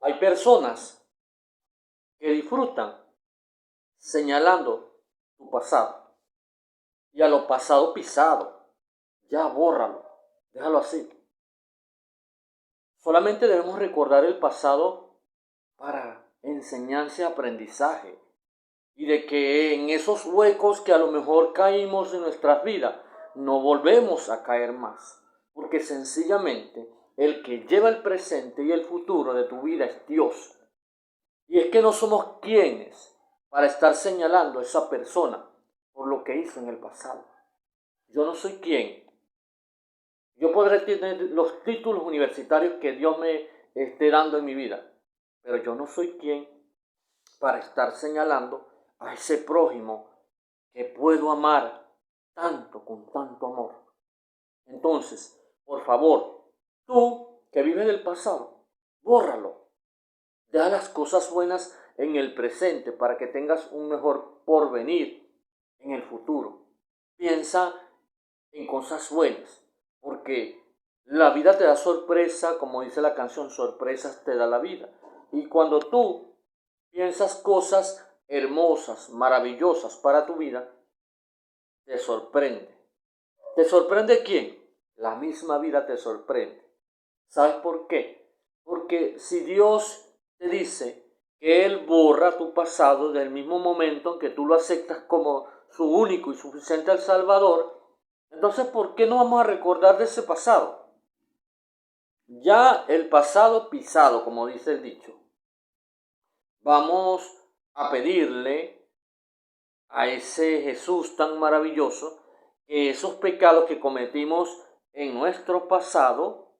Hay personas que disfrutan señalando tu pasado y a lo pasado pisado. Ya bórralo, déjalo así. Solamente debemos recordar el pasado para enseñanza y aprendizaje. Y de que en esos huecos que a lo mejor caímos en nuestras vidas, no volvemos a caer más. Porque sencillamente el que lleva el presente y el futuro de tu vida es Dios. Y es que no somos quienes para estar señalando a esa persona por lo que hizo en el pasado. Yo no soy quien. Yo podré tener los títulos universitarios que Dios me esté dando en mi vida, pero yo no soy quien para estar señalando a ese prójimo que puedo amar tanto, con tanto amor. Entonces, por favor, tú que vives del pasado, bórralo. Deja las cosas buenas en el presente para que tengas un mejor porvenir en el futuro. Piensa en cosas buenas, porque la vida te da sorpresa, como dice la canción, sorpresas te da la vida. Y cuando tú piensas cosas hermosas, maravillosas para tu vida, te sorprende. ¿Te sorprende quién? La misma vida te sorprende. ¿Sabes por qué? Porque si Dios te dice que Él borra tu pasado del mismo momento en que tú lo aceptas como su único y suficiente Salvador, entonces ¿por qué no vamos a recordar de ese pasado? Ya el pasado pisado, como dice el dicho. Vamos a pedirle a ese Jesús tan maravilloso que esos pecados que cometimos en nuestro pasado,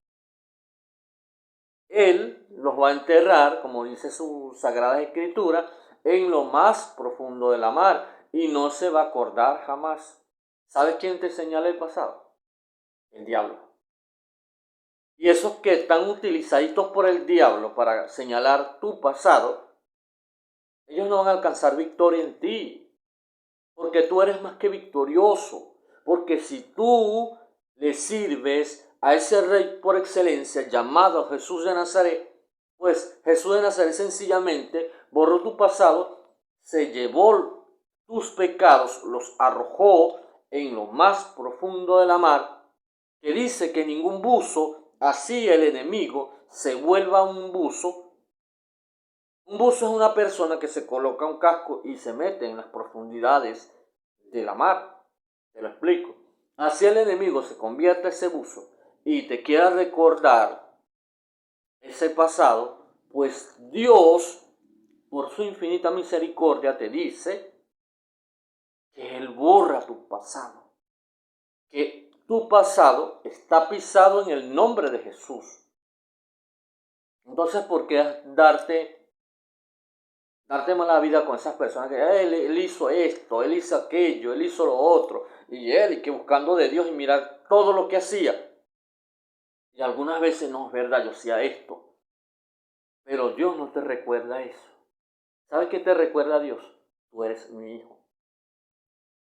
Él los va a enterrar, como dice su Sagrada Escritura, en lo más profundo de la mar y no se va a acordar jamás. ¿Sabes quién te señala el pasado? El diablo. Y esos que están utilizaditos por el diablo para señalar tu pasado, ellos no van a alcanzar victoria en ti, porque tú eres más que victorioso. Porque si tú le sirves a ese rey por excelencia llamado Jesús de Nazaret, pues Jesús de Nazaret sencillamente borró tu pasado, se llevó tus pecados, los arrojó en lo más profundo de la mar, que dice que ningún buzo, así el enemigo, se vuelva un buzo. Un buzo es una persona que se coloca un casco y se mete en las profundidades de la mar. Te lo explico. Así el enemigo se convierte en ese buzo y te quiera recordar ese pasado, pues Dios, por su infinita misericordia, te dice que Él borra tu pasado, que tu pasado está pisado en el nombre de Jesús. Entonces, ¿por qué darte mala vida con esas personas que él hizo esto, él hizo aquello, él hizo lo otro, y que buscando de Dios y mirar todo lo que hacía? Y algunas veces no es verdad, yo hacía esto, pero Dios no te recuerda eso. ¿Sabes qué te recuerda Dios? Tú eres mi hijo,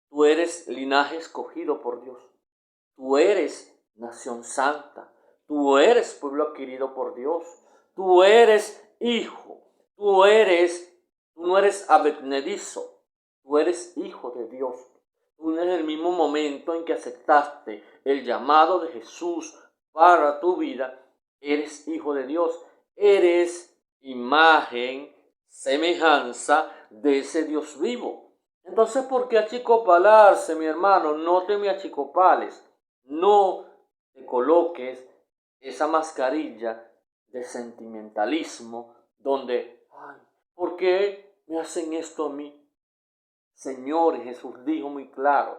tú eres linaje escogido por Dios, tú eres nación santa, tú eres pueblo adquirido por Dios, tú eres hijo, tú no eres advenedizo, tú eres hijo de Dios. Tú en el mismo momento en que aceptaste el llamado de Jesús para tu vida, eres hijo de Dios, eres imagen, semejanza de ese Dios vivo. Entonces, ¿por qué achicopalarse, mi hermano? No te me achicopales, no te coloques esa mascarilla de sentimentalismo donde, ay, ¿por qué me hacen esto a mí? Señor, Jesús dijo muy claro,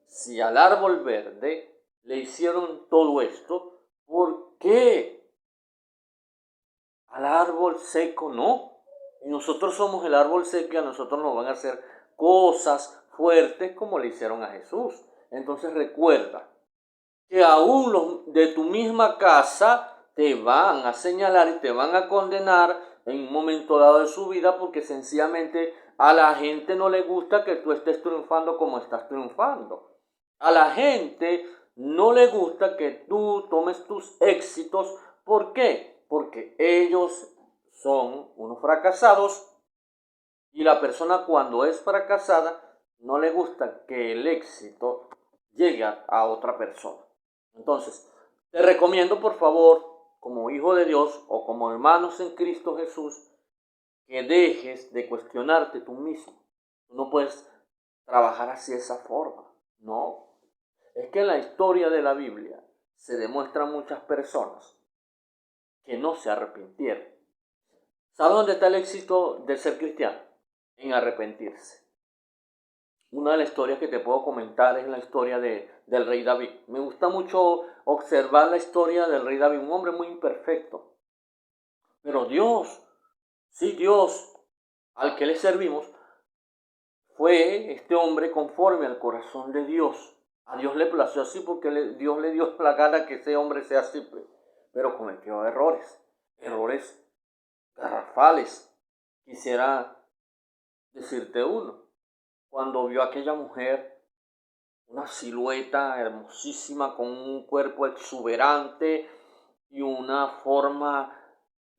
si al árbol verde le hicieron todo esto, ¿por qué al árbol seco no? Y nosotros somos el árbol seco y a nosotros nos van a hacer cosas fuertes como le hicieron a Jesús. Entonces recuerda que aún los de tu misma casa te van a señalar y te van a condenar en un momento dado de su vida, porque sencillamente a la gente no le gusta que tú estés triunfando como estás triunfando. A la gente no le gusta que tú tomes tus éxitos. ¿Por qué? Porque ellos son unos fracasados, y la persona cuando es fracasada no le gusta que el éxito llegue a otra persona. Entonces, te recomiendo por favor, como hijo de Dios o como hermanos en Cristo Jesús, que dejes de cuestionarte tú mismo. Tú no puedes trabajar así de esa forma, no. Es que en la historia de la Biblia se demuestran muchas personas que no se arrepintieron. ¿Sabes dónde está el éxito de ser cristiano? En arrepentirse. Una de las historias que te puedo comentar es la historia del rey David. Me gusta mucho observar la historia del rey David, un hombre muy imperfecto. Pero Dios, sí Dios, al que le servimos, fue este hombre conforme al corazón de Dios. A Dios le plació así porque Dios le dio la gana que ese hombre sea así, pero cometió errores garrafales. Quisiera decirte uno. Cuando vio a aquella mujer, una silueta hermosísima con un cuerpo exuberante y una forma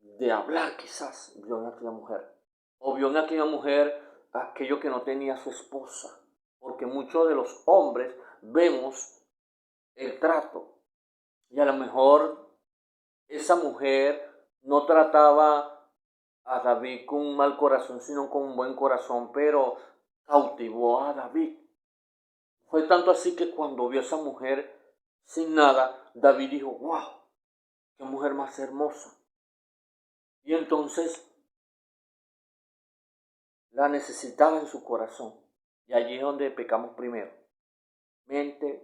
de hablar, quizás vio en aquella mujer. O vio en aquella mujer aquello que no tenía su esposa. Porque muchos de los hombres vemos el trato. Y a lo mejor esa mujer no trataba a David con un mal corazón, sino con un buen corazón, pero cautivó a David. Fue tanto así que cuando vio a esa mujer sin nada, David dijo, wow, qué mujer más hermosa. Y entonces la necesitaba en su corazón. Y allí es donde pecamos primero. Mente,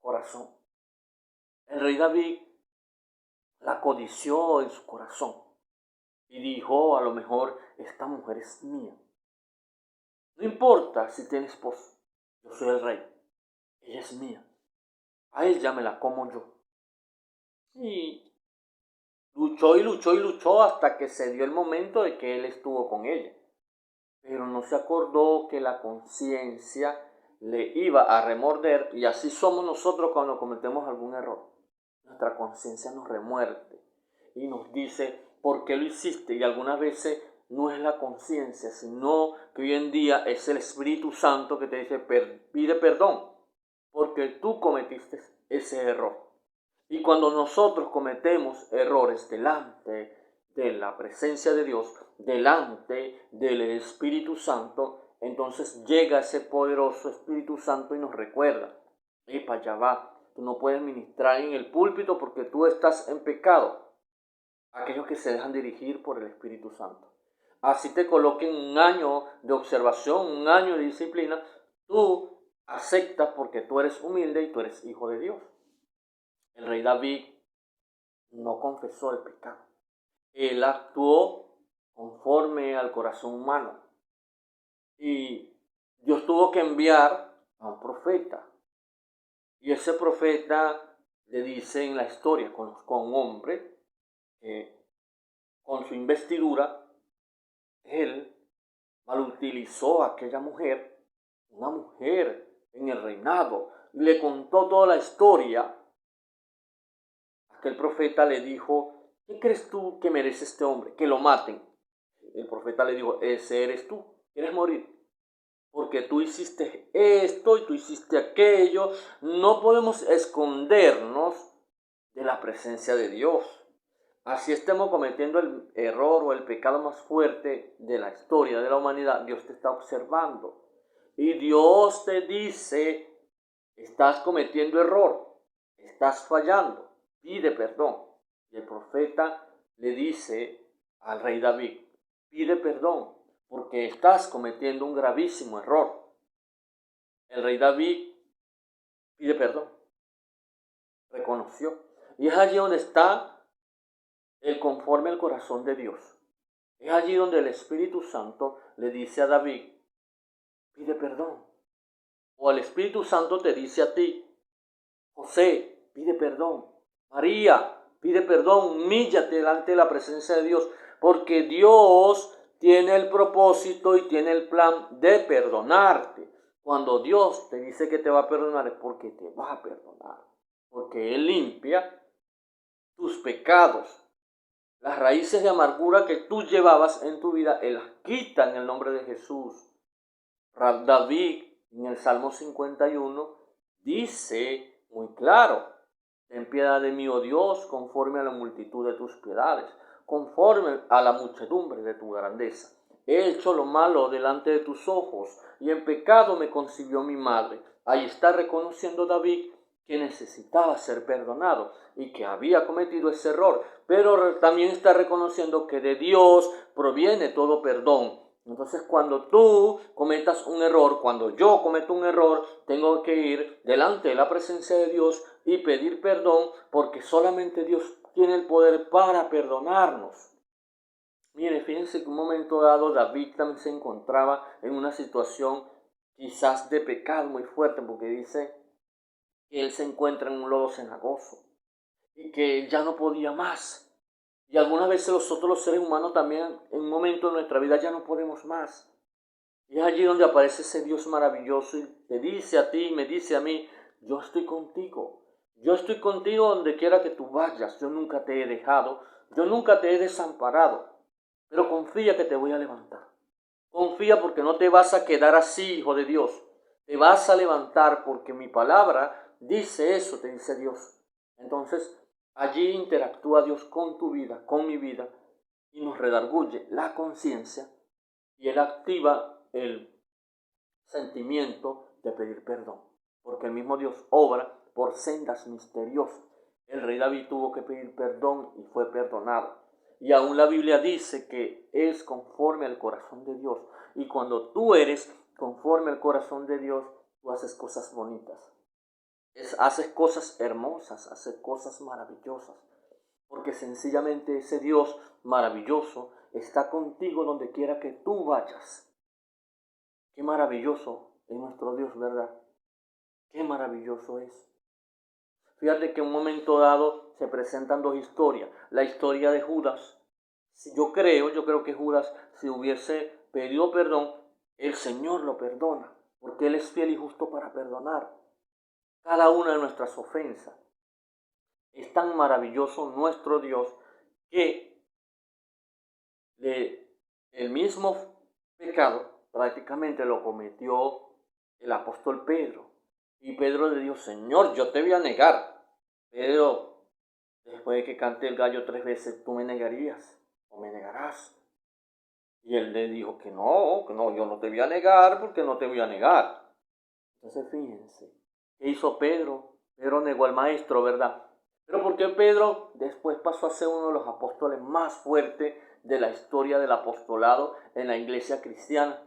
corazón. El rey David la codició en su corazón. Y dijo, a lo mejor, esta mujer es mía. No importa si tiene esposo, yo soy el rey. Ella es mía. A ella me la como yo. Y luchó y luchó y luchó hasta que se dio el momento de que él estuvo con ella. Pero no se acordó que la conciencia le iba a remorder, y así somos nosotros cuando cometemos algún error. Nuestra conciencia nos remuerde y nos dice, ¿por qué lo hiciste? Y algunas veces no es la conciencia, sino que hoy en día es el Espíritu Santo que te dice, pide perdón, porque tú cometiste ese error. Y cuando nosotros cometemos errores delante de la presencia de Dios, delante del Espíritu Santo, entonces llega ese poderoso Espíritu Santo y nos recuerda, epa, ya va, tú no puedes ministrar en el púlpito porque tú estás en pecado. Aquellos que se dejan dirigir por el Espíritu Santo. Así te coloquen un año de observación, un año de disciplina, tú aceptas porque tú eres humilde y tú eres hijo de Dios. El rey David no confesó el pecado. Él actuó conforme al corazón humano. Y Dios tuvo que enviar a un profeta. Y ese profeta le dice en la historia, conozco a un hombre que con su investidura, él malutilizó a aquella mujer, una mujer en el reinado. Le contó toda la historia. Aquel profeta le dijo, ¿qué crees tú que merece este hombre? Que lo maten. El profeta le dijo, ese eres tú, ¿quieres morir? Porque tú hiciste esto y tú hiciste aquello. No podemos escondernos de la presencia de Dios. Así estemos cometiendo el error o el pecado más fuerte de la historia de la humanidad, Dios te está observando. Y Dios te dice, estás cometiendo error, estás fallando, pide perdón. Y el profeta le dice al rey David, pide perdón porque estás cometiendo un gravísimo error. El rey David pide perdón, reconoció. Y es allí donde está el conforme al corazón de Dios. Es allí donde el Espíritu Santo le dice a David, pide perdón. O el Espíritu Santo te dice a ti, José, pide perdón. María, pide perdón, humíllate delante de la presencia de Dios, porque Dios tiene el propósito y tiene el plan de perdonarte. Cuando Dios te dice que te va a perdonar es porque te va a perdonar, porque Él limpia tus pecados. Las raíces de amargura que tú llevabas en tu vida, Él las quita en el nombre de Jesús. David, en el Salmo 51, dice muy claro: ten piedad de mí, oh Dios, conforme a la multitud de tus piedades, conforme a la muchedumbre de tu grandeza. He hecho lo malo delante de tus ojos, y en pecado me concibió mi madre. Ahí está reconociendo David que necesitaba ser perdonado y que había cometido ese error, pero también está reconociendo que de Dios proviene todo perdón. Entonces, cuando tú cometas un error, cuando yo cometo un error, tengo que ir delante de la presencia de Dios y pedir perdón, porque solamente Dios tiene el poder para perdonarnos. Mire, fíjense que un momento dado David también se encontraba en una situación quizás de pecado muy fuerte, porque dice que él se encuentra en un lodo cenagoso y que ya no podía más. Y algunas veces nosotros los seres humanos también en un momento de nuestra vida ya no podemos más. Y es allí donde aparece ese Dios maravilloso y te dice a ti, me dice a mí: yo estoy contigo. Yo estoy contigo donde quiera que tú vayas. Yo nunca te he dejado. Yo nunca te he desamparado. Pero confía que te voy a levantar. Confía, porque no te vas a quedar así, hijo de Dios. Te vas a levantar, porque mi palabra dice eso, te dice Dios. Entonces, allí interactúa Dios con tu vida, con mi vida, y nos redarguye la conciencia, y Él activa el sentimiento de pedir perdón, porque el mismo Dios obra por sendas misteriosas. El rey David tuvo que pedir perdón y fue perdonado. Y aún la Biblia dice que es conforme al corazón de Dios. Y cuando tú eres conforme al corazón de Dios, tú haces cosas bonitas. Haces cosas hermosas, haces cosas maravillosas. Porque sencillamente ese Dios maravilloso está contigo donde quiera que tú vayas. Qué maravilloso es nuestro Dios, ¿verdad? Qué maravilloso es. Fíjate que en un momento dado se presentan dos historias. La historia de Judas. Yo creo que Judas, si hubiese pedido perdón, el Señor lo perdona, porque Él es fiel y justo para perdonar cada una de nuestras ofensas. Es tan maravilloso nuestro Dios que el mismo pecado prácticamente lo cometió el apóstol Pedro. Y Pedro le dijo: Señor, yo te voy a negar. Pedro, después de que cante el gallo 3 veces, ¿tú me negarías o me negarás? Y él le dijo que no, yo no te voy a negar, porque no te voy a negar. Entonces fíjense, ¿qué hizo Pedro? Pedro negó al maestro, ¿verdad? Pero ¿por qué Pedro después pasó a ser uno de los apóstoles más fuertes de la historia del apostolado en la iglesia cristiana?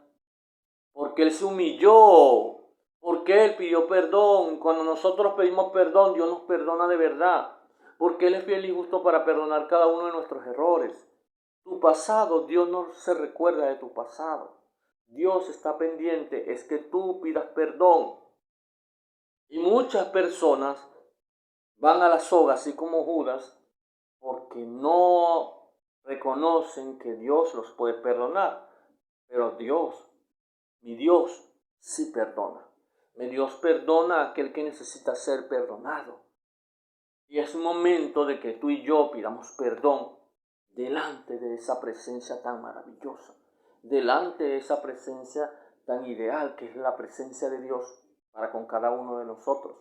Porque él se humilló, porque él pidió perdón. Cuando nosotros pedimos perdón, Dios nos perdona de verdad, porque Él es fiel y justo para perdonar cada uno de nuestros errores. Tu pasado, Dios no se recuerda de tu pasado. Dios está pendiente, es que tú pidas perdón. Y muchas personas van a la soga, así como Judas, porque no reconocen que Dios los puede perdonar. Pero Dios, mi Dios, sí perdona. Mi Dios perdona a aquel que necesita ser perdonado. Y es un momento de que tú y yo pidamos perdón delante de esa presencia tan maravillosa, delante de esa presencia tan ideal que es la presencia de Dios para con cada uno de nosotros.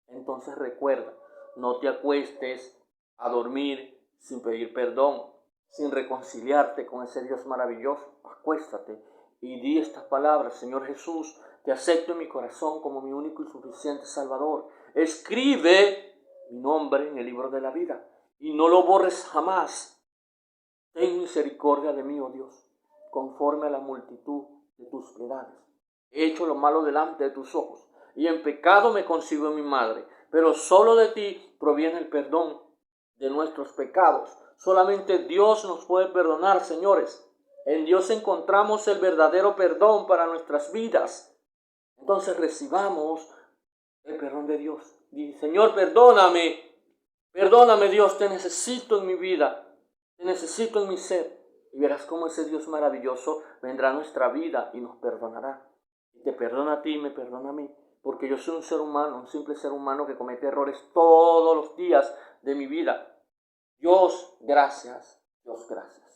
Entonces recuerda, no te acuestes a dormir sin pedir perdón, sin reconciliarte con ese Dios maravilloso. Acuéstate y di estas palabras: Señor Jesús, te acepto en mi corazón como mi único y suficiente Salvador. Escribe mi nombre en el libro de la vida y no lo borres jamás. Ten misericordia de mí, oh Dios, conforme a la multitud de tus piedades. He hecho lo malo delante de tus ojos, y en pecado me concibió mi madre. Pero solo de ti proviene el perdón de nuestros pecados. Solamente Dios nos puede perdonar, señores. En Dios encontramos el verdadero perdón para nuestras vidas. Entonces recibamos el perdón de Dios. Dice: Señor, perdóname. Perdóname, Dios, te necesito en mi vida. Te necesito en mi ser. Y verás cómo ese Dios maravilloso vendrá a nuestra vida y nos perdonará. Y te perdona a ti y me perdona a mí. Porque yo soy un ser humano, un simple ser humano que comete errores todos los días de mi vida. Dios, gracias. Dios, gracias.